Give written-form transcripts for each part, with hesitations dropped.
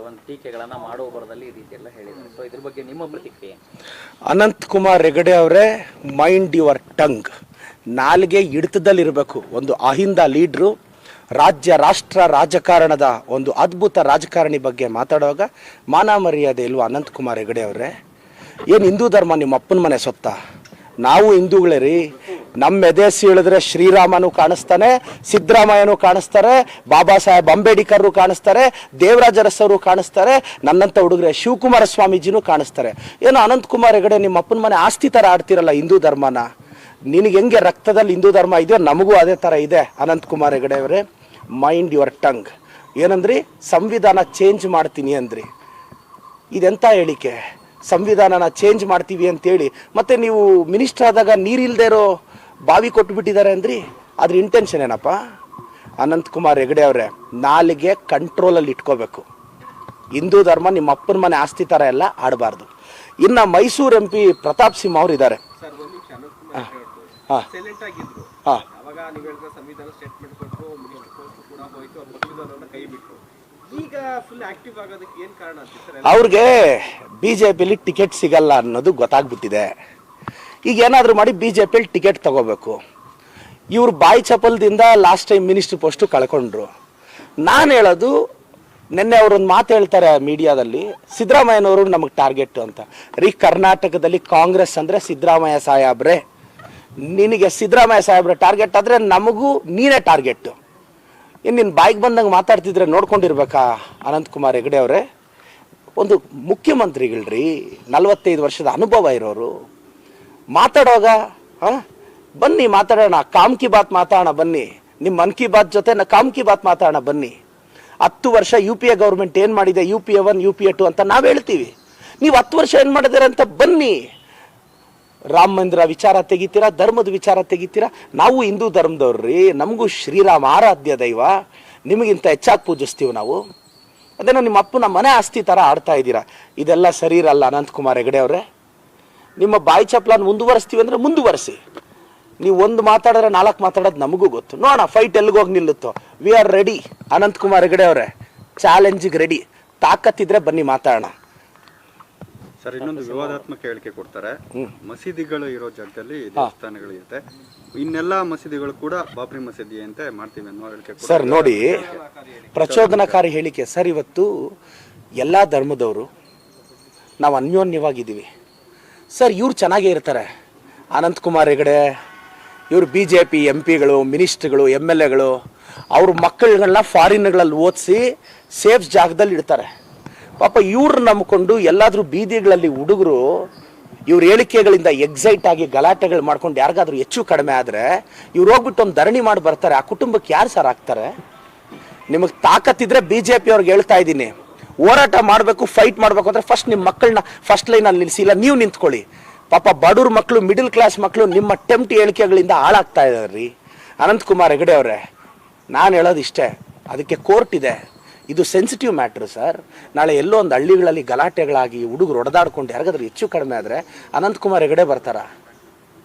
ಒಂದು ಟೀಕೆಗಳನ್ನು ಮಾಡುವ ಬರದಲ್ಲಿ ಈ ರೀತಿ ಎಲ್ಲ ಹೇಳಿದ್ದಾರೆ. ಸೊ ಇದ್ರ ಬಗ್ಗೆ ನಿಮ್ಮ ಪ್ರತಿಕ್ರಿಯೆ? ಅನಂತಕುಮಾರ್ ಹೆಗಡೆ ಅವರೇ, ಮೈಂಡ್ ಯುವರ್ ಟಂಗ್. ನಾಲ್ಗೆ ಹಿಡಿತದಲ್ಲಿರಬೇಕು. ಒಂದು ಅಹಿಂದ ಲೀಡ್ರು, ರಾಜ್ಯ ರಾಷ್ಟ್ರ ರಾಜಕಾರಣದ ಒಂದು ಅದ್ಭುತ ರಾಜಕಾರಣಿ ಬಗ್ಗೆ ಮಾತಾಡುವಾಗ ಮಾನ ಮರ್ಯಾದೆ ಇಲ್ವಾ ಅನಂತಕುಮಾರ್ ಹೆಗಡೆ ಅವರೇ? ಏನು ಹಿಂದೂ ಧರ್ಮ ನಿಮ್ಮ ಅಪ್ಪನ ಮನೆ ಸೊತ್ತ? ನಾವು ಹಿಂದೂಗಳೇ ರೀ. ನಮ್ಮ ಎದೆ ಸೀಳಿದ್ರೆ ಶ್ರೀರಾಮನು ಕಾಣಿಸ್ತಾನೆ, ಸಿದ್ದರಾಮಯ್ಯನೂ ಕಾಣಿಸ್ತಾರೆ, ಬಾಬಾ ಸಾಹೇಬ್ ಅಂಬೇಡ್ಕರ್ ಕಾಣಿಸ್ತಾರೆ, ದೇವರಾಜ ಅರಸರು ಕಾಣಿಸ್ತಾರೆ, ನನ್ನಂಥ ಹುಡುಗರೆ ಶಿವಕುಮಾರ ಸ್ವಾಮೀಜಿನೂ ಕಾಣಿಸ್ತಾರೆ. ಏನು ಅನಂತಕುಮಾರ್ ಹೆಗಡೆ ನಿಮ್ಮ ಅಪ್ಪನ ಮನೆ ಆಸ್ತಿ ಥರ ಆಡ್ತಿರಲ್ಲ ಹಿಂದೂ ಧರ್ಮನ? ನಿನಗೆ ಹೆಂಗೆ ರಕ್ತದಲ್ಲಿ ಹಿಂದೂ ಧರ್ಮ ಇದೆಯೋ ನಮಗೂ ಅದೇ ಥರ ಇದೆ. ಅನಂತಕುಮಾರ್ ಹೆಗಡೆ ಅವರೇ, ಮೈಂಡ್ ಯುವರ್ ಟಂಗ್. ಏನಂದ್ರಿ? ಸಂವಿಧಾನ ಚೇಂಜ್ ಮಾಡ್ತೀನಿ ಅಂದ್ರಿ. ಇದೆಂಥ ಹೇಳಿಕೆ? ಸಂವಿಧಾನನ ಚೇಂಜ್ ಮಾಡ್ತೀವಿ ಅಂತೇಳಿ ಮತ್ತೆ ನೀವು ಮಿನಿಸ್ಟರ್ ಆದಾಗ ನೀರಿಲ್ಲದೆ ಇರೋ ಬಾವಿ ಕೊಟ್ಟುಬಿಟ್ಟಿದ್ದಾರೆ ಅಂದ್ರಿ. ಅದ್ರ ಇಂಟೆನ್ಷನ್ ಏನಪ್ಪ? ಅನಂತಕುಮಾರ್ ಹೆಗಡೆ ಅವರೇ, ನಾಲಿಗೆ ಕಂಟ್ರೋಲಲ್ಲಿ ಇಟ್ಕೋಬೇಕು. ಹಿಂದೂ ಧರ್ಮ ನಿಮ್ಮ ಅಪ್ಪನ ಮನೆ ಆಸ್ತಿ ಥರ ಎಲ್ಲ ಆಡಬಾರ್ದು. ಇನ್ನು ಮೈಸೂರು MP ಪ್ರತಾಪ್ ಸಿಂಹ ಅವರು ಇದ್ದಾರೆ. ಅವ್ರಿಗೆ BJPಲಿ ಟಿಕೆಟ್ ಸಿಗಲ್ಲ ಅನ್ನೋದು ಗೊತ್ತಾಗ್ಬಿಟ್ಟಿದೆ. ಈಗ ಏನಾದರೂ ಮಾಡಿ BJPಲಿ ಟಿಕೆಟ್ ತಗೋಬೇಕು. ಇವ್ರು ಬಾಯಿ ಚಪಲದಿಂದ ಲಾಸ್ಟ್ ಟೈಮ್ ಮಿನಿಸ್ಟರ್ ಪೋಸ್ಟು ಕಳ್ಕೊಂಡ್ರು. ನಾನು ಹೇಳೋದು, ನಿನ್ನೆ ಅವರೊಂದು ಮಾತು ಹೇಳ್ತಾರೆ ಮೀಡಿಯಾದಲ್ಲಿ, ಸಿದ್ದರಾಮಯ್ಯನವರು ನಮಗೆ ಟಾರ್ಗೆಟ್ ಅಂತ. ರೀ, ಕರ್ನಾಟಕದಲ್ಲಿ ಕಾಂಗ್ರೆಸ್ ಅಂದರೆ ಸಿದ್ದರಾಮಯ್ಯ ಸಾಹೇಬ್ರೆ. ನಿನಗೆ ಸಿದ್ದರಾಮಯ್ಯ ಸಾಹೇಬ್ರೆ ಟಾರ್ಗೆಟ್ ಆದರೆ ನಮಗೂ ನೀನೇ ಟಾರ್ಗೆಟ್. ಇನ್ನು ನಿನ್ನ ಬಾಯಿಗೆ ಬಂದಂಗೆ ಮಾತಾಡ್ತಿದ್ರೆ ನೋಡ್ಕೊಂಡಿರ್ಬೇಕಾ ಅನಂತಕುಮಾರ್ ಹೆಗಡೆ ಅವರೇ? ಒಂದು ಮುಖ್ಯಮಂತ್ರಿಗಳ್ರಿ, 45 ವರ್ಷದ ಅನುಭವ ಇರೋರು ಮಾತಾಡೋವಾಗ ಬನ್ನಿ ಮಾತಾಡೋಣ, ಕಾಮ್ ಕಿ ಬಾತ್ ಮಾತಾಡೋಣ ಬನ್ನಿ. ನಿಮ್ಮ ಮನ್ ಕಿ ಬಾತ್ ಜೊತೆ ಕಾಮ್ ಕಿ ಬಾತ್ ಮಾತಾಡೋಣ ಬನ್ನಿ. 10 ವರ್ಷ UPA ಗೌರ್ಮೆಂಟ್ ಏನು ಮಾಡಿದೆ, UPA 1 UPA 2 ಅಂತ ನಾವು ಹೇಳ್ತೀವಿ. ನೀವು 10 ವರ್ಷ ಏನು ಮಾಡಿದಾರೆ ಅಂತ ಬನ್ನಿ. ರಾಮ ಮಂದಿರ ವಿಚಾರ ತೆಗಿತೀರಾ, ಧರ್ಮದ ವಿಚಾರ ತೆಗಿತೀರಾ. ನಾವು ಹಿಂದೂ ಧರ್ಮದವ್ರಿ, ನಮಗೂ ಶ್ರೀರಾಮ ಆರಾಧ್ಯ ದೈವ, ನಿಮಗಿಂತ ಹೆಚ್ಚಾಗಿ ಪೂಜಿಸ್ತೀವಿ ನಾವು. ಅದೇನೋ ನಿಮ್ಮ ಅಪ್ಪನ ಮನೆ ಆಸ್ತಿ ಥರ ಆಡ್ತಾ ಇದ್ದೀರಾ. ಇದೆಲ್ಲ ಸರಿ ಇರಲ್ಲ ಅನಂತಕುಮಾರ್ ಹೆಗಡೆ ಅವರೇ. ನಿಮ್ಮ ಬಾಯಿ ಚಪ್ಲನ್ನು ಮುಂದುವರಿಸ್ತೀವಿ ಅಂದರೆ ಮುಂದುವರಿಸಿ. ನೀವು ಒಂದು ಮಾತಾಡಿದ್ರೆ 4 ಮಾತಾಡೋದು ನಮಗೂ ಗೊತ್ತು. ನೋಡೋಣ ಫೈಟ್ ಎಲ್ಲಿಗೋಗಿ ನಿಲ್ಲುತ್ತೋ. We are ready. Ananthkumar Hegde ಅವರೇ, ಚಾಲೆಂಜಿಗೆ ರೆಡಿ. ತಾಕತ್ತಿದ್ರೆ ಬನ್ನಿ ಮಾತಾಡೋಣ. ಸರ್, ಇನ್ನೊಂದು ವಿವಾದಾತ್ಮಕ ಹೇಳಿಕೆ ಕೊಡ್ತಾರೆ. ಮಸೀದಿಗಳು ಇರೋ ಜಾಗದಲ್ಲಿ ದೇವಸ್ಥಾನಗಳು ಇರುತ್ತೆ, ಇನ್ನೆಲ್ಲ ಮಸೀದಿಗಳು ಕೂಡ ಬಾಬ್ರಿ ಮಸೀದಿ ಅಂತ ಮಾಡ್ತೀವಿ ಅನ್ನೋ ಹೇಳಿಕೆ. ಸರ್ ನೋಡಿ, ಪ್ರಚೋದನಕಾರಿ ಹೇಳಿಕೆ ಸರ್. ಇವತ್ತು ಎಲ್ಲ ಧರ್ಮದವರು ನಾವು ಅನ್ಯೋನ್ಯವಾಗಿದ್ದೀವಿ ಸರ್. ಇವ್ರು ಚೆನ್ನಾಗೇ ಇರ್ತಾರೆ. ಅನಂತಕುಮಾರ್ ಹೆಗಡೆ ಇವರು BJP MPಗಳು, ಮಿನಿಸ್ಟ್ರುಗಳು, MLAಗಳು ಅವ್ರ ಮಕ್ಕಳುಗಳನ್ನ ಫಾರಿನ್ಗಳಲ್ಲಿ ಓದಿಸಿ ಸೇಫ್ ಜಾಗದಲ್ಲಿ ಇಡ್ತಾರೆ. ಪಾಪ ಇವ್ರು ನಂಬ್ಕೊಂಡು ಎಲ್ಲಾದರೂ ಬೀದಿಗಳಲ್ಲಿ ಹುಡುಗರು ಇವ್ರ ಹೇಳಿಕೆಗಳಿಂದ ಎಕ್ಸೈಟ್ ಆಗಿ ಗಲಾಟೆಗಳು ಮಾಡ್ಕೊಂಡು ಯಾರಿಗಾದ್ರೂ ಹೆಚ್ಚು ಕಡಿಮೆ ಆದರೆ ಇವ್ರು ಹೋಗ್ಬಿಟ್ಟು ಒಂದು ಧರಣಿ ಮಾಡಿ ಬರ್ತಾರೆ. ಆ ಕುಟುಂಬಕ್ಕೆ ಯಾರು ಸರ್ ಆಗ್ತಾರೆ? ನಿಮಗೆ ತಾಕತ್ತಿದ್ರೆ BJP ಅವ್ರಿಗೆ ಹೇಳ್ತಾ ಇದ್ದೀನಿ, ಹೋರಾಟ ಮಾಡಬೇಕು, ಫೈಟ್ ಮಾಡಬೇಕು ಅಂದರೆ ಫಸ್ಟ್ ನಿಮ್ಮ ಮಕ್ಕಳನ್ನ ಫಸ್ಟ್ ಲೈನಲ್ಲಿ ನಿಲ್ಲಿಸಿ, ಇಲ್ಲ ನೀವು ನಿಂತ್ಕೊಳ್ಳಿ. ಪಾಪ ಬಡವ್ರ ಮಕ್ಕಳು, ಮಿಡಿಲ್ ಕ್ಲಾಸ್ ಮಕ್ಕಳು ನಿಮ್ಮ ಟೆಂಪ್ಟ್ ಹೇಳಿಕೆಗಳಿಂದ ಹಾಳಾಗ್ತಾ ಇದ್ದಾರೆ ರೀ. ಅನಂತಕುಮಾರ್ ಹೆಗಡೆ ಅವರೇ, ನಾನು ಹೇಳೋದು ಇಷ್ಟೇ, ಅದಕ್ಕೆ ಕೋರ್ಟ್ ಇದೆ. ಇದು ಸೆನ್ಸಿಟಿವ್ ಮ್ಯಾಟ್ರು ಸರ್. ನಾಳೆ ಎಲ್ಲೋ ಒಂದು ಹಳ್ಳಿಗಳಲ್ಲಿ ಗಲಾಟೆಗಳಾಗಿ ಹುಡುಗರು ಹೊಡೆದಾಡ್ಕೊಂಡು ಯಾರಿಗಾದ್ರೂ ಹೆಚ್ಚು ಕಡಿಮೆ ಆದರೆ ಅನಂತಕುಮಾರ್ ಹೆಗಡೆ ಬರ್ತಾರ?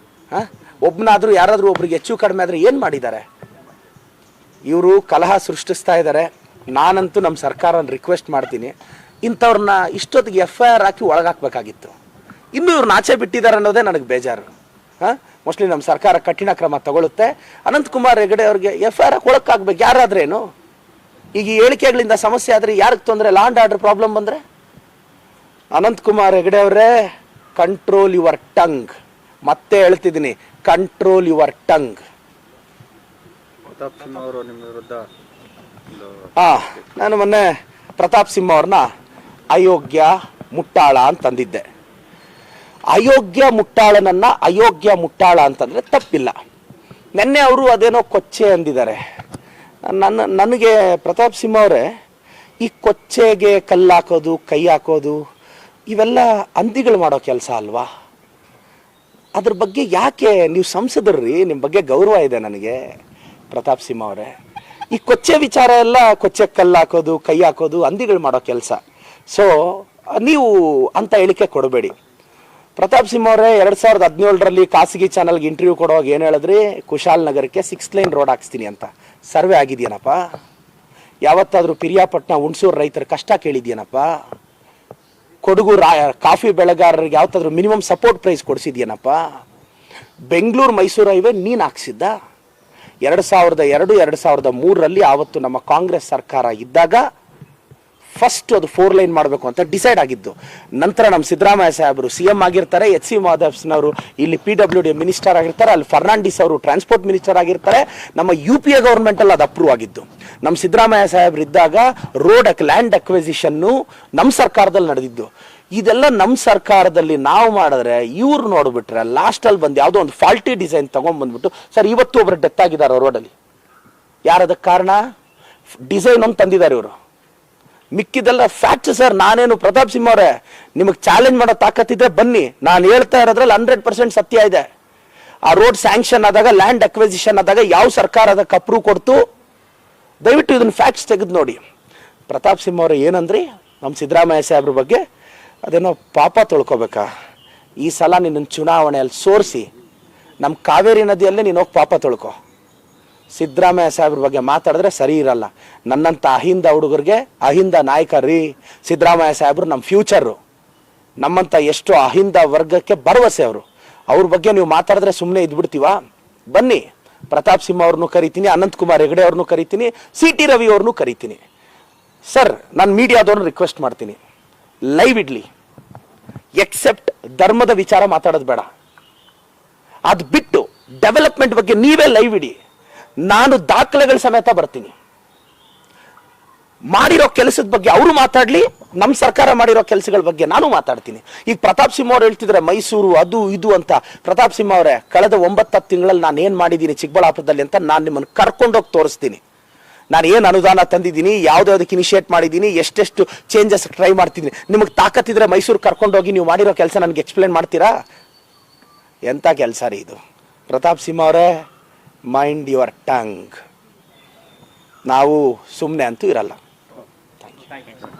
ಒಬ್ಬನಾದರೂ ಯಾರಾದರೂ ಒಬ್ರಿಗೆ ಹೆಚ್ಚು ಕಡಿಮೆ ಆದರೆ ಏನು ಮಾಡಿದ್ದಾರೆ? ಇವರು ಕಲಹ ಸೃಷ್ಟಿಸ್ತಾ ಇದ್ದಾರೆ. ನಾನಂತೂ ನಮ್ಮ ಸರ್ಕಾರನ ರಿಕ್ವೆಸ್ಟ್ ಮಾಡ್ತೀನಿ, ಇಂಥವ್ರನ್ನ ಇಷ್ಟೊತ್ತಿಗೆ FIR ಹಾಕಿ ಒಳಗಾಕಬೇಕಾಗಿತ್ತು. ಇನ್ನೂ ಇವ್ರನ್ನ ಆಚೆ ಬಿಟ್ಟಿದ್ದಾರೆ ಅನ್ನೋದೇ ನನಗೆ ಬೇಜಾರು. ಮೋಸ್ಟ್ಲಿ ನಮ್ಮ ಸರ್ಕಾರ ಕಠಿಣ ಕ್ರಮ ತಗೊಳುತ್ತೆ. ಅನಂತಕುಮಾರ್ ಹೆಗಡೆ ಅವ್ರಿಗೆ FIR ಹಾಕಿ ಒಳಗಾಕ್ಬೇಕು ಯಾರಾದ್ರೇನು. ಈಗ ಈ ಹೇಳಿಕೆಗಳಿಂದ ಸಮಸ್ಯೆ ಆದರೆ ಯಾರಿಗೆ ತೊಂದರೆ? ಲಾ ಆ್ಯಂಡ್ ಆರ್ಡರ್ ಪ್ರಾಬ್ಲಮ್ ಬಂದರೆ? ಅನಂತಕುಮಾರ್ ಹೆಗಡೆ ಅವರೇ, ಕಂಟ್ರೋಲ್ ಯುವರ್ ಟಂಗ್. ಮತ್ತೆ ಹೇಳ್ತಿದ್ದೀನಿ, ಕಂಟ್ರೋಲ್ ಯುವರ್ ಟಂಗ್. ನಾನು ಮೊನ್ನೆ ಪ್ರತಾಪ್ ಸಿಂಹ ಅವ್ರನ್ನ ಅಯೋಗ್ಯ ಮುಟ್ಟಾಳ ಅಂತಂದಿದ್ದೆ. ಅಯೋಗ್ಯ ಮುಟ್ಟಾಳನನ್ನ ಅಯೋಗ್ಯ ಮುಟ್ಟಾಳ ಅಂತಂದರೆ ತಪ್ಪಿಲ್ಲ. ನೆನ್ನೆ ಅವರು ಅದೇನೋ ಕೊಚ್ಚೆ ಅಂದಿದ್ದಾರೆ. ನನಗೆ ಪ್ರತಾಪ್ ಸಿಂಹ ಅವರೇ, ಈ ಕೊಚ್ಚೆಗೆ ಕಲ್ಲು ಹಾಕೋದು, ಕೈ ಹಾಕೋದು, ಇವೆಲ್ಲ ಹಂದಿಗಳು ಮಾಡೋ ಕೆಲಸ ಅಲ್ವಾ? ಅದ್ರ ಬಗ್ಗೆ ಯಾಕೆ ನೀವು ಸಂಸದರ್ರಿ, ನಿಮ್ಮ ಬಗ್ಗೆ ಗೌರವ ಇದೆ ನನಗೆ ಪ್ರತಾಪ್ ಸಿಂಹ ಅವರೇ. ಈ ಕೊಚ್ಚೆ ವಿಚಾರ ಎಲ್ಲ ಕೊಚ್ಚೆ ಕಲ್ಲು ಹಾಕೋದು, ಕೈ ಹಾಕೋದು ಹಂದಿಗಳು ಮಾಡೋ ಕೆಲಸ. ಸೊ ನೀವು ಅಂತ ಹೇಳಿಕೆ ಕೊಡಬೇಡಿ. ಪ್ರತಾಪ್ ಸಿಂಹ ಅವರೇ, 2017ರಲ್ಲಿ ಖಾಸಗಿ ಚಾನಲ್ಗೆ ಇಂಟರ್ವ್ಯೂ ಕೊಡುವಾಗ ಏನು ಹೇಳಿದ್ರಿ? ಕುಶಾಲ್ ನಗರಕ್ಕೆ 6 ಲೈನ್ ರೋಡ್ ಹಾಕ್ಸ್ತೀನಿ ಅಂತ. ಸರ್ವೆ ಆಗಿದೆಯೇನಪ್ಪ? ಯಾವತ್ತಾದರೂ ಪಿರಿಯಾಪಟ್ಟಣ ಹುಣಸೂರು ರೈತರ ಕಷ್ಟ ಕೇಳಿದ್ಯೇನಪ್ಪ? ಕೊಡಗು ಕಾಫಿ ಬೆಳೆಗಾರರಿಗೆ ಯಾವತ್ತಾದ್ರೂ ಮಿನಿಮಮ್ ಸಪೋರ್ಟ್ ಪ್ರೈಸ್ ಕೊಡಿಸಿದ್ಯೇನಪ್ಪ? ಬೆಂಗಳೂರು ಮೈಸೂರು ಹೈವೇ ನೀನು ಹಾಕ್ಸಿದ್ದ? 2002 2003 ಆವತ್ತು ನಮ್ಮ ಕಾಂಗ್ರೆಸ್ ಸರ್ಕಾರ ಇದ್ದಾಗ ಫಸ್ಟ್ ಅದು 4 ಲೈನ್ ಮಾಡಬೇಕು ಅಂತ ಡಿಸೈಡ್ ಆಗಿದ್ದು. ನಂತರ ನಮ್ಮ ಸಿದ್ದರಾಮಯ್ಯ ಸಾಹೇಬರು CM ಆಗಿರ್ತಾರೆ, HC ಮಾಧವ್ಸ್ನವರು ಇಲ್ಲಿ PWD ಮಿನಿಸ್ಟರ್ ಆಗಿರ್ತಾರೆ, ಅಲ್ಲಿ ಫರ್ನಾಂಡಿಸ್ ಅವರು ಟ್ರಾನ್ಸ್ಪೋರ್ಟ್ ಮಿನಿಸ್ಟರ್ ಆಗಿರ್ತಾರೆ. ನಮ್ಮ UPA ಗೌರ್ಮೆಂಟಲ್ಲಿ ಅದು ಅಪ್ರೂವ್ ಆಗಿದ್ದು. ನಮ್ಮ ಸಿದ್ದರಾಮಯ್ಯ ಸಾಹೇಬ್ರು ಇದ್ದಾಗ ರೋಡ್ ಲ್ಯಾಂಡ್ ಅಕ್ವಿಸಿಷನ್ನು ನಮ್ಮ ಸರ್ಕಾರದಲ್ಲಿ ನಡೆದಿದ್ದು. ಇದೆಲ್ಲ ನಮ್ಮ ಸರ್ಕಾರದಲ್ಲಿ ನಾವು ಮಾಡಿದ್ರೆ ಇವ್ರು ನೋಡ್ಬಿಟ್ರೆ ಲಾಸ್ಟಲ್ಲಿ ಬಂದು ಯಾವುದೋ ಒಂದು ಫಾಲ್ಟಿ ಡಿಸೈನ್ ತೊಗೊಂಡ್ಬಂದ್ಬಿಟ್ಟು ಸರ್ ಇವತ್ತು ಒಬ್ಬರು ಡೆತ್ ಆಗಿದ್ದಾರೆ ರೋಡಲ್ಲಿ. ಯಾರದಕ್ಕೆ ಕಾರಣ? ಡಿಸೈನ್ ಒಂದು ತಂದಿದ್ದಾರೆ ಇವರು. ಮಿಕ್ಕಿದೆಲ್ಲ ಫ್ಯಾಕ್ಟ್ ಸರ್. ನಾನೇನು ಪ್ರತಾಪ್ ಸಿಂಹ ಅವರೇ ನಿಮಗೆ ಚಾಲೆಂಜ್ ಮಾಡೋ ತಾಕತ್ತಿದ್ರೆ ಬನ್ನಿ. ನಾನು ಹೇಳ್ತಾ ಇರೋದ್ರಲ್ಲಿ 100% ಸತ್ಯ ಇದೆ. ಆ ರೋಡ್ ಸ್ಯಾಂಕ್ಷನ್ ಆದಾಗ, ಲ್ಯಾಂಡ್ ಅಕ್ವಿಸಿಷನ್ ಆದಾಗ ಯಾವ ಸರ್ಕಾರ ಅದಕ್ಕೆ ಅಪ್ರೂವ್ ಕೊಡ್ತು? ದಯವಿಟ್ಟು ಇದನ್ನ ಫ್ಯಾಕ್ಟ್ಸ್ ತೆಗೆದು ನೋಡಿ. ಪ್ರತಾಪ್ ಸಿಂಹ ಅವರೇ ಏನಂದ್ರಿ ನಮ್ಮ ಸಿದ್ದರಾಮಯ್ಯ ಸಾಹೇಬ್ರ ಬಗ್ಗೆ? ಅದೇನೋ ಪಾಪ ತೊಳ್ಕೊಬೇಕಾ? ಈ ಸಲ ನಿನ್ನ ಚುನಾವಣೆಯಲ್ಲಿ ಸೋರಿಸಿ ನಮ್ಮ ಕಾವೇರಿ ನದಿಯಲ್ಲೇ ನೀನು ಹೋಗಿ ಪಾಪ ತೊಳ್ಕೊ. ಸಿದ್ದರಾಮಯ್ಯ ಸಾಹೇಬ್ರ ಬಗ್ಗೆ ಮಾತಾಡಿದ್ರೆ ಸರಿ ಇರಲ್ಲ. ನನ್ನಂಥ ಅಹಿಂದ ಹುಡುಗರಿಗೆ ಅಹಿಂದ ನಾಯಕ ರೀ ಸಿದ್ದರಾಮಯ್ಯ ಸಾಹೇಬ್ರು. ನಮ್ಮ ಫ್ಯೂಚರು, ನಮ್ಮಂಥ ಎಷ್ಟೋ ಅಹಿಂದ ವರ್ಗಕ್ಕೆ ಭರವಸೆ ಅವರು. ಅವ್ರ ಬಗ್ಗೆ ನೀವು ಮಾತಾಡಿದ್ರೆ ಸುಮ್ಮನೆ ಇದ್ಬಿಡ್ತೀವ? ಬನ್ನಿ, ಪ್ರತಾಪ್ ಸಿಂಹ ಅವ್ರನ್ನೂ ಕರಿತೀನಿ, ಅನಂತಕುಮಾರ್ ಹೆಗಡೆ ಅವ್ರನ್ನೂ ಕರಿತೀನಿ, CT ರವಿ ಅವ್ರನ್ನೂ ಕರಿತೀನಿ. ಸರ್, ನಾನು ಮೀಡಿಯಾದವ್ರನ್ನ ರಿಕ್ವೆಸ್ಟ್ ಮಾಡ್ತೀನಿ, ಲೈವ್ ಇಡ್ಲಿ. ಎಕ್ಸೆಪ್ಟ್ ಧರ್ಮದ ವಿಚಾರ ಮಾತಾಡೋದು ಬೇಡ. ಅದು ಬಿಟ್ಟು ಡೆವಲಪ್ಮೆಂಟ್ ಬಗ್ಗೆ ನೀವೇ ಲೈವ್ ಇಡಿ. ನಾನು ದಾಖಲೆಗಳ ಸಮೇತ ಬರ್ತೀನಿ. ಮಾಡಿರೋ ಕೆಲಸದ ಬಗ್ಗೆ ಅವರು ಮಾತಾಡ್ಲಿ, ನಮ್ಮ ಸರ್ಕಾರ ಮಾಡಿರೋ ಕೆಲಸಗಳ ಬಗ್ಗೆ ನಾನು ಮಾತಾಡ್ತೀನಿ. ಈಗ ಪ್ರತಾಪ್ ಸಿಂಹ ಅವ್ರು ಹೇಳ್ತಿದ್ರೆ ಮೈಸೂರು ಅದು ಇದು ಅಂತ. ಪ್ರತಾಪ್ ಸಿಂಹ ಅವರೇ, ಕಳೆದ 9-10 ತಿಂಗಳಲ್ಲಿ ನಾನು ಏನು ಮಾಡಿದ್ದೀನಿ ಚಿಕ್ಕಬಳ್ಳಾಪುರದಲ್ಲಿ ಅಂತ ನಾನು ನಿಮ್ಮನ್ನು ಕರ್ಕೊಂಡೋಗಿ ತೋರಿಸ್ತೀನಿ. ನಾನು ಏನು ಅನುದಾನ ತಂದಿದ್ದೀನಿ, ಯಾವುದಕ್ಕೆ ಇನಿಷಿಯೇಟ್ ಮಾಡಿದ್ದೀನಿ, ಎಷ್ಟೆಷ್ಟು ಚೇಂಜಸ್ ಟ್ರೈ ಮಾಡ್ತಿದ್ದೀನಿ. ನಿಮಗೆ ತಾಕತ್ತಿದ್ರೆ ಮೈಸೂರು ಕರ್ಕೊಂಡೋಗಿ ನೀವು ಮಾಡಿರೋ ಕೆಲಸ ನನಗೆ ಎಕ್ಸ್ಪ್ಲೇನ್ ಮಾಡ್ತೀರಾ? ಎಂಥ ಕೆಲಸ ರೀ ಇದು? ಪ್ರತಾಪ್ ಸಿಂಹ ಅವರೇ, ಮೈಂಡ್ ಯುವರ್ ಟಂಗ್. ನಾವು ಸುಮ್ಮನೆ ಅಂತೂ ಇರಲ್ಲ. Thank you.